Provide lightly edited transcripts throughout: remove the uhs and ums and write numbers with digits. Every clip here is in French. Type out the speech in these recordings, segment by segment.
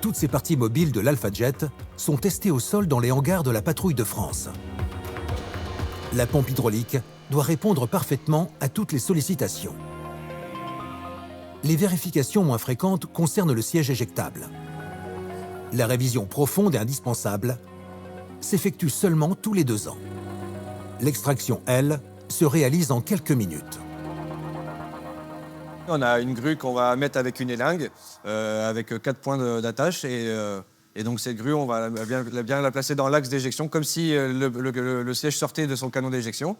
Toutes ces parties mobiles de l'Alpha Jet sont testées au sol dans les hangars de la patrouille de France. La pompe hydraulique doit répondre parfaitement à toutes les sollicitations. Les vérifications moins fréquentes concernent le siège éjectable. La révision profonde et indispensable s'effectue seulement tous les 2 ans. L'extraction, elle, se réalise en quelques minutes. On a une grue qu'on va mettre avec une élingue, avec 4 points d'attache. Et donc cette grue, on va bien la placer dans l'axe d'éjection, comme si le siège sortait de son canon d'éjection.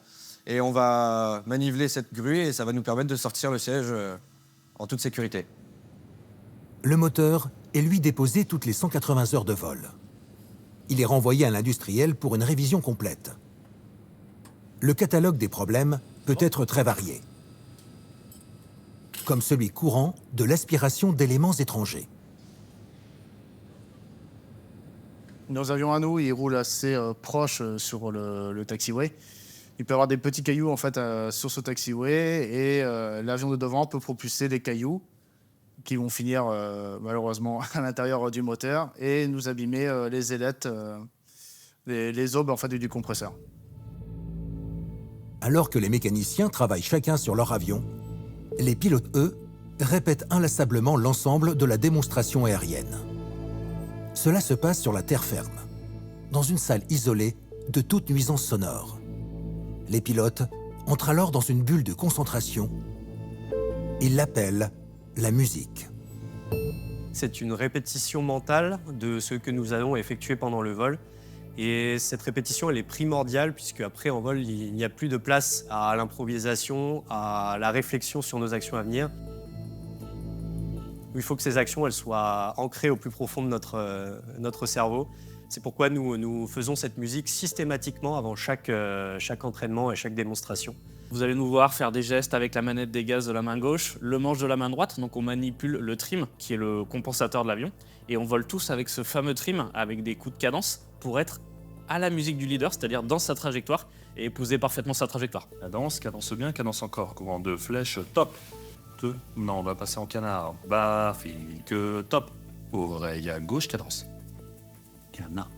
Et on va maniveler cette grue et ça va nous permettre de sortir le siège en toute sécurité. Le moteur est lui déposé toutes les 180 heures de vol. Il est renvoyé à l'industriel pour une révision complète. Le catalogue des problèmes peut être très varié, comme celui courant de l'aspiration d'éléments étrangers. Nos avions à nous, ils roulent assez proche sur le taxiway. Il peut y avoir des petits cailloux en fait, sur ce taxiway et l'avion de devant peut propulser des cailloux qui vont finir malheureusement à l'intérieur du moteur et nous abîmer les ailettes, les aubes en fait, du compresseur. Alors que les mécaniciens travaillent chacun sur leur avion, les pilotes, eux, répètent inlassablement l'ensemble de la démonstration aérienne. Cela se passe sur la terre ferme, dans une salle isolée de toute nuisance sonore. Les pilotes entrent alors dans une bulle de concentration. Ils l'appellent la musique. C'est une répétition mentale de ce que nous allons effectuer pendant le vol. Et cette répétition, elle est primordiale puisque après en vol, il n'y a plus de place à l'improvisation, à la réflexion sur nos actions à venir. Il faut que ces actions elles soient ancrées au plus profond de notre cerveau. C'est pourquoi nous faisons cette musique systématiquement avant chaque entraînement et chaque démonstration. Vous allez nous voir faire des gestes avec la manette des gaz de la main gauche, le manche de la main droite, donc on manipule le trim, qui est le compensateur de l'avion, et on vole tous avec ce fameux trim, avec des coups de cadence, pour être à la musique du leader, c'est-à-dire dans sa trajectoire, et épouser parfaitement sa trajectoire. Cadence bien, cadence encore. Courant de flèche, top. Non, on va passer en canard. Bas, fil que top. Oreille à gauche, cadence. Canard.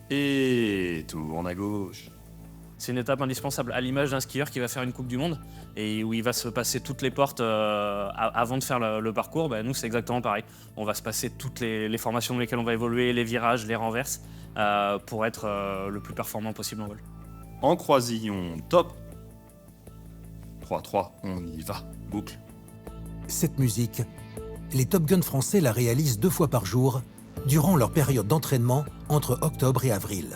Et tourne à gauche. C'est une étape indispensable, à l'image d'un skieur qui va faire une Coupe du Monde et où il va se passer toutes les portes avant de faire le parcours. Nous, c'est exactement pareil. On va se passer toutes les formations dans lesquelles on va évoluer, les virages, les renverses, pour être le plus performant possible en vol. En croisillon, top. 3-3, on y va. Boucle. Cette musique, les Top Gun français la réalisent 2 fois par jour durant leur période d'entraînement entre octobre et avril.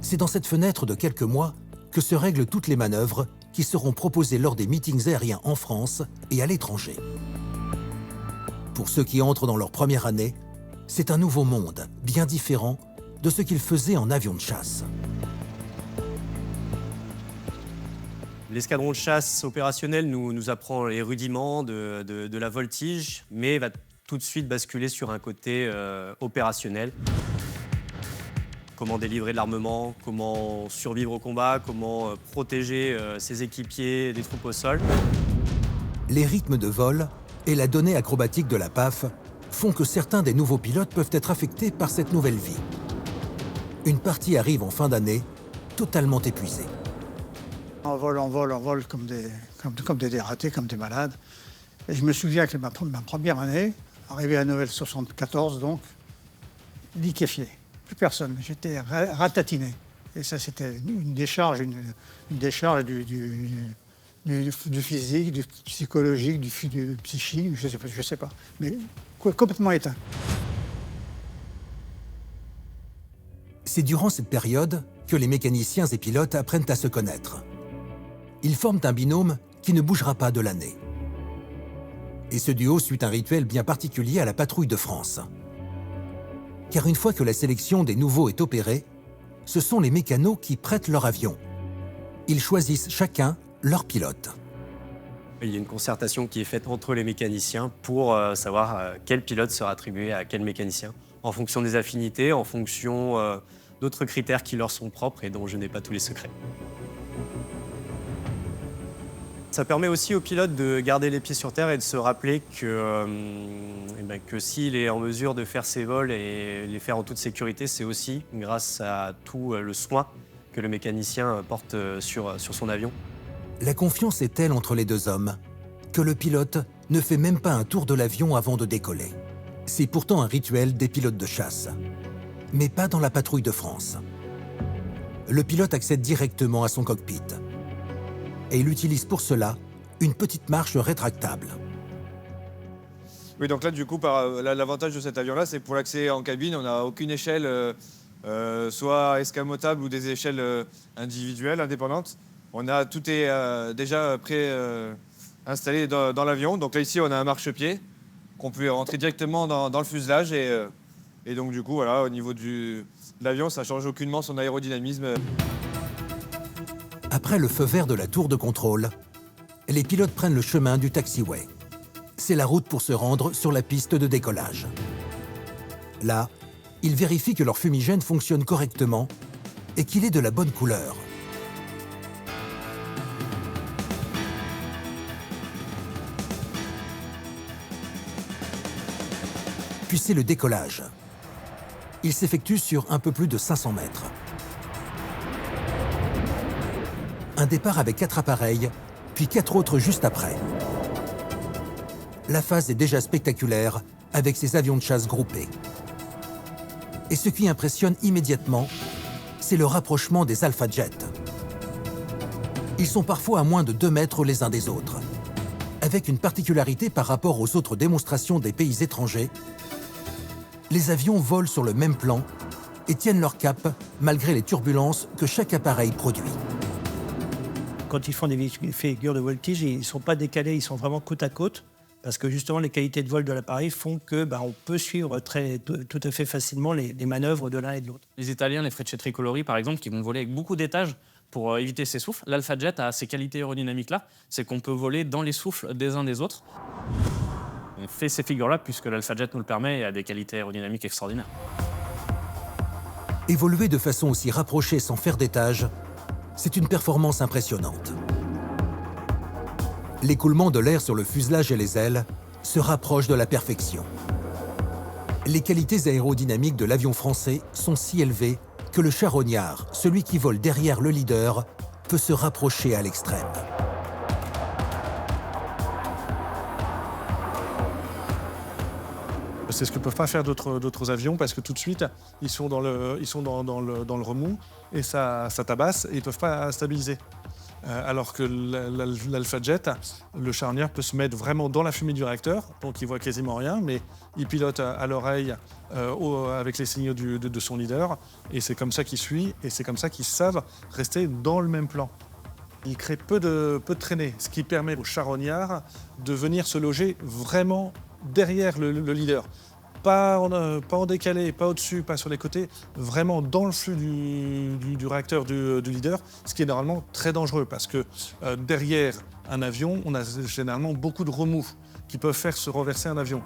C'est dans cette fenêtre de quelques mois que se règlent toutes les manœuvres qui seront proposées lors des meetings aériens en France et à l'étranger. Pour ceux qui entrent dans leur première année, c'est un nouveau monde, bien différent de ce qu'ils faisaient en avion de chasse. L'escadron de chasse opérationnel nous apprend les rudiments de la voltige, mais va tout de suite basculer sur un côté opérationnel. Comment délivrer de l'armement, comment survivre au combat, comment protéger ses équipiers des troupes au sol. Les rythmes de vol et la donnée acrobatique de la PAF font que certains des nouveaux pilotes peuvent être affectés par cette nouvelle vie. Une partie arrive en fin d'année, totalement épuisée. On vole comme des dératés, comme des malades. Et je me souviens que ma première année, arrivé à Noël 74 donc, liquéfié. Plus personne, j'étais ratatiné. Et ça, c'était une décharge du physique, du psychologique, du psychique, je sais pas. Mais complètement éteint. C'est durant cette période que les mécaniciens et pilotes apprennent à se connaître. Ils forment un binôme qui ne bougera pas de l'année. Et ce duo suit un rituel bien particulier à la patrouille de France. Car une fois que la sélection des nouveaux est opérée, ce sont les mécanos qui prêtent leur avion. Ils choisissent chacun leur pilote. Il y a une concertation qui est faite entre les mécaniciens pour savoir quel pilote sera attribué à quel mécanicien, en fonction des affinités, en fonction d'autres critères qui leur sont propres et dont je n'ai pas tous les secrets. Ça permet aussi au pilote de garder les pieds sur terre et de se rappeler que s'il est en mesure de faire ses vols et les faire en toute sécurité, c'est aussi grâce à tout le soin que le mécanicien porte sur son avion. La confiance est telle entre les deux hommes que le pilote ne fait même pas un tour de l'avion avant de décoller. C'est pourtant un rituel des pilotes de chasse. Mais pas dans la patrouille de France. Le pilote accède directement à son cockpit. Et il utilise pour cela une petite marche rétractable. Oui, donc là, du coup, l'avantage de cet avion-là, c'est pour l'accès en cabine, on n'a aucune échelle, soit escamotable ou des échelles individuelles, indépendantes. Tout est déjà installé dans l'avion. Donc là, ici, on a un marchepied qu'on peut rentrer directement dans le fuselage. Et donc, du coup, voilà, au niveau de l'avion, ça ne change aucunement son aérodynamisme. Après le feu vert de la tour de contrôle, les pilotes prennent le chemin du taxiway. C'est la route pour se rendre sur la piste de décollage. Là, ils vérifient que leur fumigène fonctionne correctement et qu'il est de la bonne couleur. Puis c'est le décollage. Il s'effectue sur un peu plus de 500 mètres. Un départ avec 4 appareils, puis 4 autres juste après. La phase est déjà spectaculaire avec ces avions de chasse groupés. Et ce qui impressionne immédiatement, c'est le rapprochement des Alpha Jets. Ils sont parfois à moins de 2 mètres les uns des autres. Avec une particularité par rapport aux autres démonstrations des pays étrangers, les avions volent sur le même plan et tiennent leur cap malgré les turbulences que chaque appareil produit. Quand ils font des figures de voltige, ils ne sont pas décalés, ils sont vraiment côte à côte, parce que justement les qualités de vol de l'appareil font que on peut suivre tout à fait facilement les manœuvres de l'un et de l'autre. Les Italiens, les Frecce Tricolori par exemple, qui vont voler avec beaucoup d'étages pour éviter ces souffles, l'Alpha Jet a ces qualités aérodynamiques-là, c'est qu'on peut voler dans les souffles des uns des autres. On fait ces figures-là puisque l'Alpha Jet nous le permet et a des qualités aérodynamiques extraordinaires. Évoluer de façon aussi rapprochée sans faire d'étage, c'est une performance impressionnante. L'écoulement de l'air sur le fuselage et les ailes se rapproche de la perfection. Les qualités aérodynamiques de l'avion français sont si élevées que le charognard, celui qui vole derrière le leader, peut se rapprocher à l'extrême. C'est ce que ne peuvent pas faire d'autres avions parce que tout de suite, ils sont dans le remous et ça tabasse et ils ne peuvent pas stabiliser. Alors que l'Alpha Jet, le charnière peut se mettre vraiment dans la fumée du réacteur, donc il voit quasiment rien, mais il pilote à l'oreille avec les signaux de son leader et c'est comme ça qu'il suit et c'est comme ça qu'ils savent rester dans le même plan. Il crée peu de traînées, ce qui permet au charognard de venir se loger vraiment derrière le leader. Pas en décalé, pas au-dessus, pas sur les côtés, vraiment dans le flux du réacteur du leader, ce qui est normalement très dangereux parce que derrière un avion, on a généralement beaucoup de remous qui peuvent faire se renverser un avion.